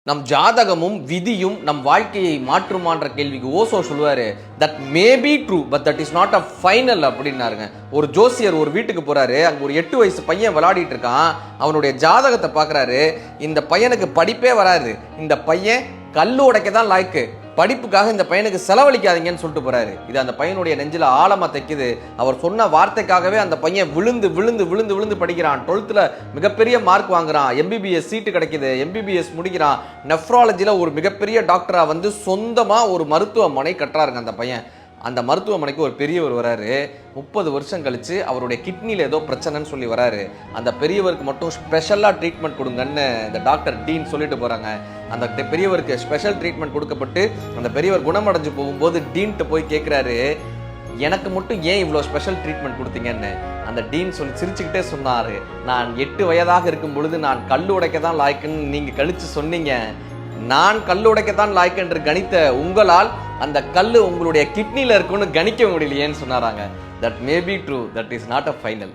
நம் ஜாதகமும் விதியும் நம் வாழ்க்கையை மாற்றுமான்ற கேள்விக்கு ஓசோ சொல்லுவாரு, that may be true but that is not a final அப்படின்னாருங்க. ஒரு ஜோசியர் ஒரு வீட்டுக்கு போறாரு, அங்க ஒரு 8 வயசு பையன் விளையாடிட்டு இருக்கான். அவனுடைய ஜாதகத்தை பாக்குறாரு, இந்த பையனுக்கு படிப்பே வராது, இந்த பையன் கல்லு உடைக்க தான் லாய்க்கு, படிப்புக்காக இந்த பையனுக்கு செலவழிக்காதீங்கன்னு சொல்லிட்டு போறாரு. இது அந்த பையனுடைய நெஞ்சில ஆழமா தைக்குது. அவர் சொன்ன வார்த்தைக்காகவே அந்த பையன் விழுந்து விழுந்து விழுந்து விழுந்து படிக்கிறான். 12th மிகப்பெரிய மார்க் வாங்குறான், எம்பிபிஎஸ் சீட்டு கிடைக்குது, எம்பிபிஎஸ் முடிக்கிறான். நெஃப்ராலஜில ஒரு மிகப்பெரிய டாக்டரா வந்து சொந்தமா ஒரு மருத்துவமனை கட்டுறாருங்க அந்த பையன். அந்த மருத்துவமனைக்கு ஒரு பெரியவர் வராரு. 30 வருஷம் கழிச்சு அவருடைய கிட்னியில் ஏதோ பிரச்சனைன்னு சொல்லி வராரு. அந்த பெரியவருக்கு மட்டும் ஸ்பெஷலாக ட்ரீட்மெண்ட் கொடுங்கன்னு இந்த டாக்டர் டீன் சொல்லிட்டு போகிறாங்க. அந்த பெரியவருக்கு ஸ்பெஷல் ட்ரீட்மெண்ட் கொடுக்கப்பட்டு அந்த பெரியவர் குணமடைஞ்சு போகும்போது டீன்ட்டு போய் கேட்குறாரு, எனக்கு மட்டும் ஏன் இவ்வளோ ஸ்பெஷல் ட்ரீட்மெண்ட் கொடுத்தீங்கன்னு. அந்த டீன் சொல்லி சிரிச்சுக்கிட்டே சொன்னார், நான் 8 வயதாக இருக்கும் பொழுது நான் கல் உடைக்க தான் லாய்க்குன்னு நீங்கள் கழிச்சு சொன்னீங்க. நான் கல் உடைக்கத்தான் லாய்க்கு என்று கணித்த உங்களால் அந்த கல்லு உங்களுடைய கிட்னில இருக்குன்னு கணிக்க முடியலையேன்னு சொன்னாராங்க. That may be true, that is not a final.